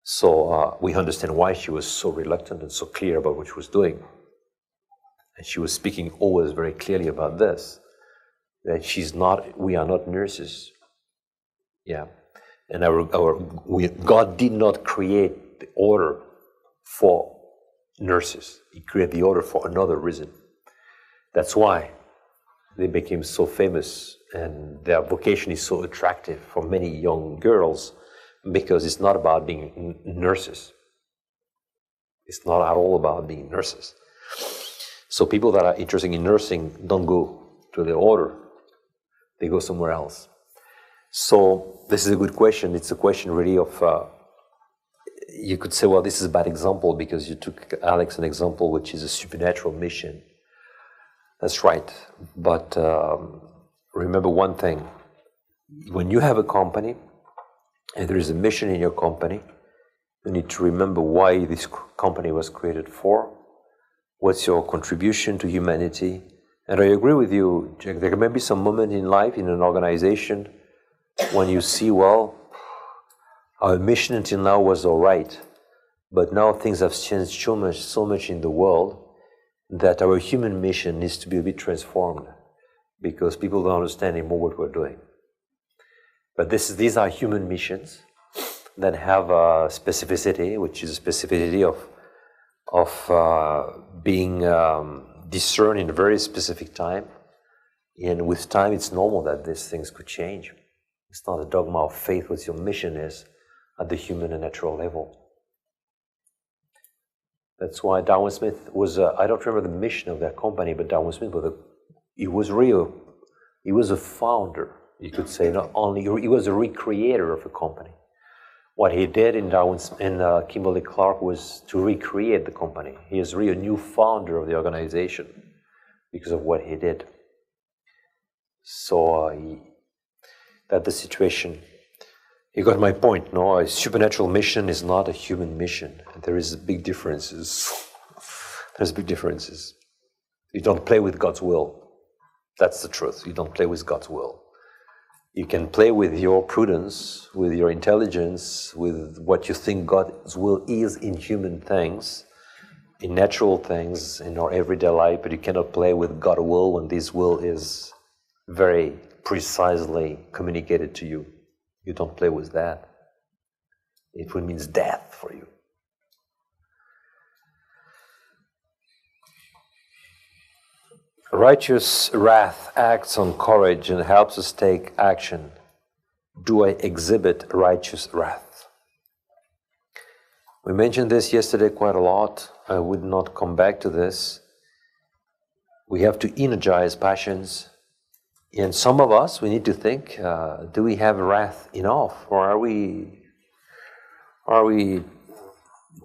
So we understand why she was so reluctant and so clear about what she was doing. And she was speaking always very clearly about this, that we are not nurses. Yeah. And God did not create the order for nurses. He created the order for another reason. That's why they became so famous, and their vocation is so attractive for many young girls, because it's not about being nurses. It's not at all about being nurses. So people that are interested in nursing don't go to the order. They go somewhere else. So this is a good question. It's a question really of, you could say, well, this is a bad example because you took, Alex, an example which is a supernatural mission. That's right. But remember one thing. When you have a company, and there is a mission in your company, you need to remember why this company was created for, what's your contribution to humanity. And I agree with you, Jack, there may be some moment in life, in an organization, when you see, well, our mission until now was all right, but now things have changed so much in the world that our human mission needs to be a bit transformed, because people don't understand anymore what we're doing. But these are human missions that have a specificity, which is a specificity of being discerned in a very specific time. And with time, it's normal that these things could change. It's not a dogma of faith what your mission is at the human and natural level. That's why Darwin Smith was, I don't remember the mission of that company, but Darwin Smith was a founder, you could say. Not only, he was a recreator of a company. What he did in Kimberly-Clark was to recreate the company. He is really a new founder of the organization because of what he did. So that's the situation. You got my point, no? A supernatural mission is not a human mission. There is big differences. There's big differences. You don't play with God's will. That's the truth. You don't play with God's will. You can play with your prudence, with your intelligence, with what you think God's will is in human things, in natural things, in our everyday life, but you cannot play with God's will when this will is very precisely communicated to you. You don't play with that. It will mean death for you. Righteous wrath acts on courage and helps us take action. Do I exhibit righteous wrath? We mentioned this yesterday quite a lot. I would not come back to this. We have to energize passions. And some of us, we need to think, do we have wrath enough? Or are we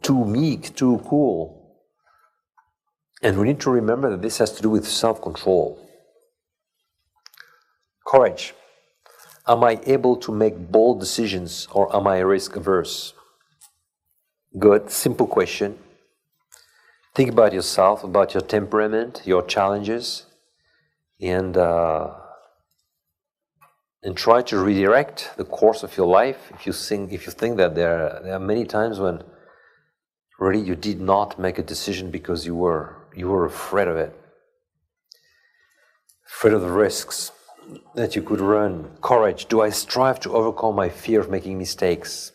too meek, too cool? And we need to remember that this has to do with self-control. Courage. Am I able to make bold decisions, or am I risk-averse? Good, simple question. Think about yourself, about your temperament, your challenges. and try to redirect the course of your life. If you think that there are many times when really you did not make a decision because you were afraid of it, afraid of the risks that you could run. Courage. Do I strive to overcome my fear of making mistakes?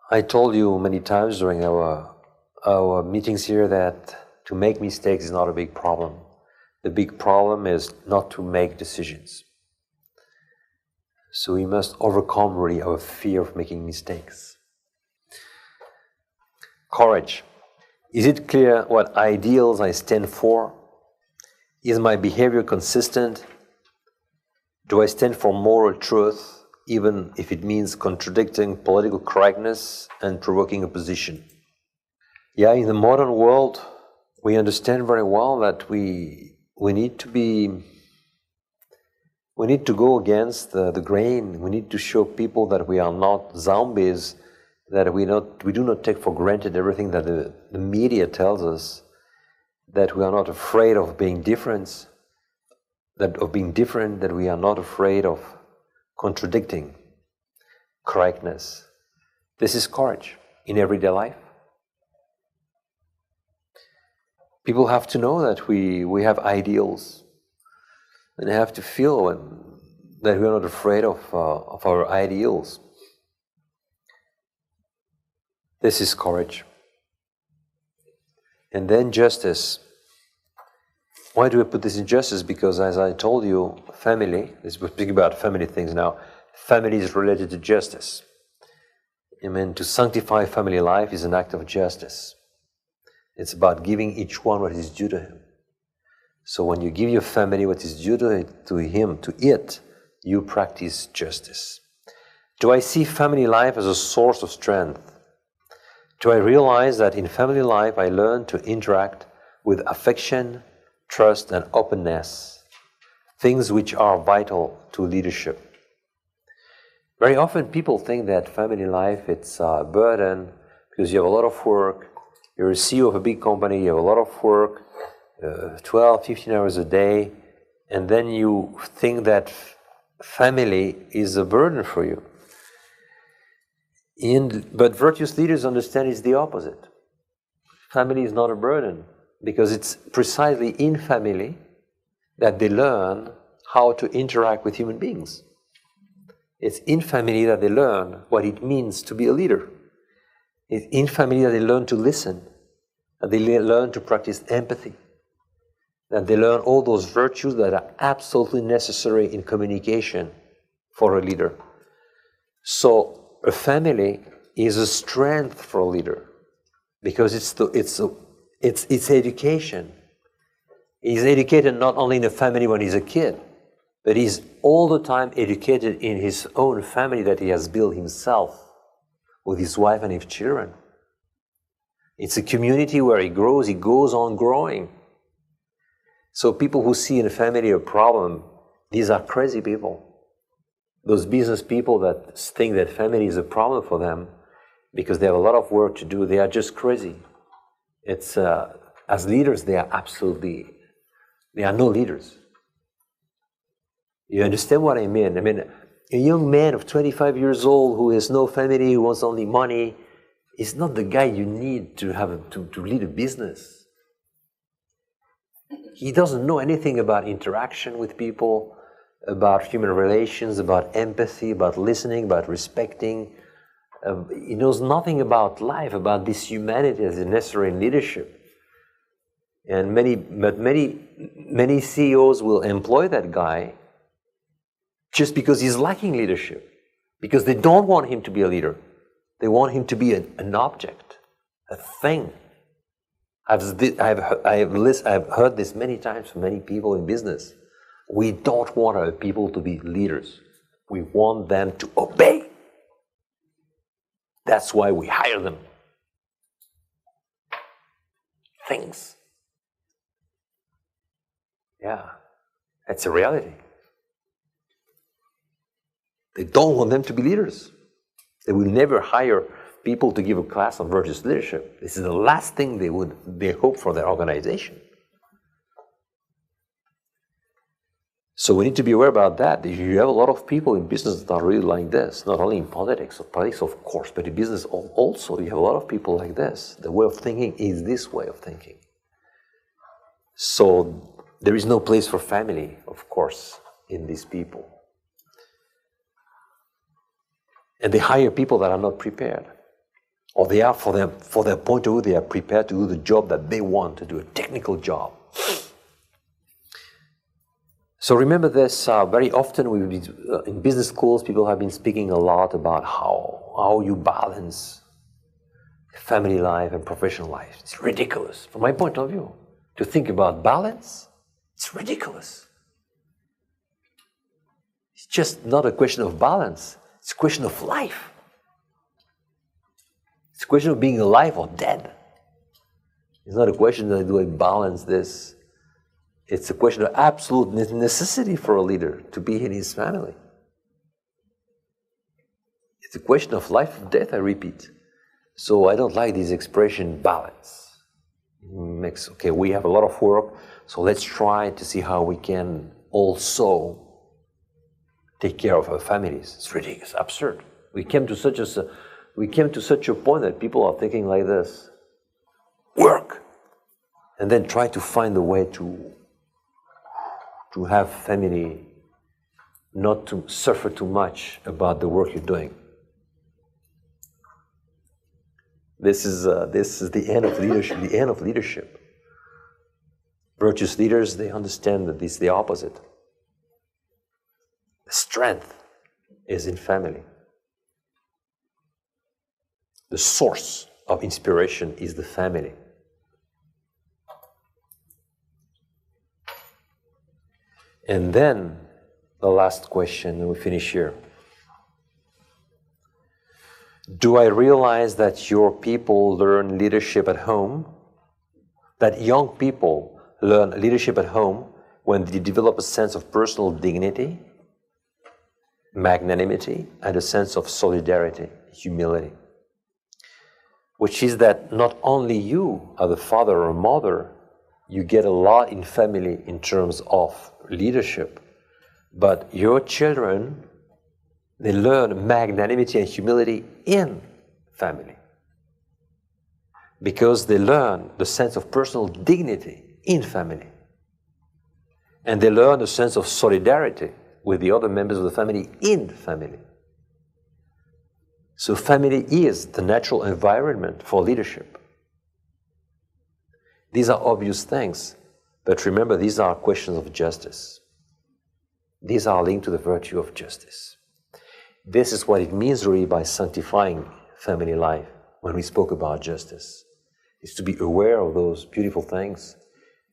I told you many times during our meetings here that to make mistakes is not a big problem. The big problem is not to make decisions. So we must overcome really our fear of making mistakes. Courage. Is it clear what ideals I stand for? Is my behavior consistent? Do I stand for moral truth, even if it means contradicting political correctness and provoking opposition? Yeah, in the modern world, we understand very well that we need to go against the grain. We need to show people that we are not zombies, that we do not take for granted everything that the media tells us, that we are not afraid of being different, that we are not afraid of contradicting correctness. This is courage in everyday life. People have to know that we have ideals, and they have to feel that we are not afraid of our ideals. This is courage. And then justice. Why do I put this in justice? Because as I told you, family, we're speaking about family things now, family is related to justice. I mean, to sanctify family life is an act of justice. It's about giving each one what is due to him. So when you give your family what is due to it, you practice justice. Do I see family life as a source of strength? Do I realize that in family life I learn to interact with affection, trust, and openness, things which are vital to leadership? Very often people think that family life, it's a burden because you have a lot of work, you're a CEO of a big company, you have a lot of work, 12, 15 hours a day, and then you think that family is a burden for you. But virtuous leaders understand it's the opposite. Family is not a burden, because it's precisely in family that they learn how to interact with human beings. It's in family that they learn what it means to be a leader. It's in family that they learn to listen, that they learn to practice empathy, that they learn all those virtues that are absolutely necessary in communication for a leader. So a family is a strength for a leader because it's education. He's educated not only in a family when he's a kid, but he's all the time educated in his own family that he has built himself with his wife and his children. It's a community where he grows, he goes on growing. So people who see in a family a problem, these are crazy people. Those business people that think that family is a problem for them because they have a lot of work to do, they are just crazy. It's as leaders, they are no leaders. You understand what I mean? I mean, a young man of 25 years old who has no family, who wants only money, is not the guy you need to have to lead a business. He doesn't know anything about interaction with people, about human relations, about empathy, about listening, about respecting. He knows nothing about life, about this humanity as necessary in leadership. And many CEOs will employ that guy just because he's lacking leadership, because they don't want him to be a leader. They want him to be an object, a thing. I've heard this many times from many people in business. We don't want our people to be leaders. We want them to obey. That's why we hire them. Things. Yeah, that's a reality. They don't want them to be leaders. They will never hire people to give a class on virtuous leadership. This is the last thing they hope for their organization. So we need to be aware about that. You have a lot of people in business that are really like this, not only in politics of course, but in business also. You have a lot of people like this. The way of thinking is this way of thinking. So there is no place for family, of course, in these people. And they hire people that are not prepared. Or they are, for their point of view, they are prepared to do the job that they want to do, a technical job. So remember this, very often in business schools, people have been speaking a lot about how you balance family life and professional life. It's ridiculous, from my point of view. To think about balance, it's ridiculous. It's just not a question of balance, it's a question of life. It's a question of being alive or dead. It's not a question that do I balance this. It's a question of absolute necessity for a leader to be in his family. It's a question of life or death, I repeat. So I don't like this expression, balance. Okay, we have a lot of work, so let's try to see how we can also take care of our families. It's ridiculous, absurd. We came to such a point that people are thinking like this: work, and then try to find a way to have family, not to suffer too much about the work you're doing. This is the end of leadership. The end of leadership. Virtuous leaders, they understand that this is the opposite. The strength is in family. The source of inspiration is the family. And then the last question, and we finish here. Do I realize that your people learn leadership at home? That young people learn leadership at home when they develop a sense of personal dignity, magnanimity, and a sense of solidarity, humility. Which is that not only you, as a father or mother, you get a lot in family in terms of leadership, but your children, they learn magnanimity and humility in family. Because they learn the sense of personal dignity in family. And they learn the sense of solidarity with the other members of the family in family. So family is the natural environment for leadership. These are obvious things, but remember, these are questions of justice. These are linked to the virtue of justice. This is what it means really by sanctifying family life when we spoke about justice. It's to be aware of those beautiful things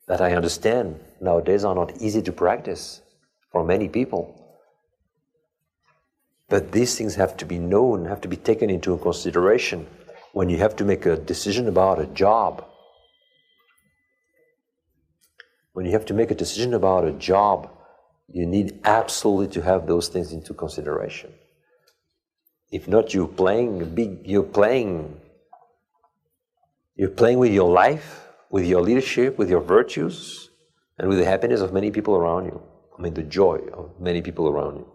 that I understand nowadays are not easy to practice for many people. But these things have to be known, have to be taken into consideration when you have to make a decision about a job. When you have to make a decision about a job, you need absolutely to have those things into consideration. If not, you're playing with your life, with your leadership, with your virtues, and with the happiness of many people around you. I mean, the joy of many people around you.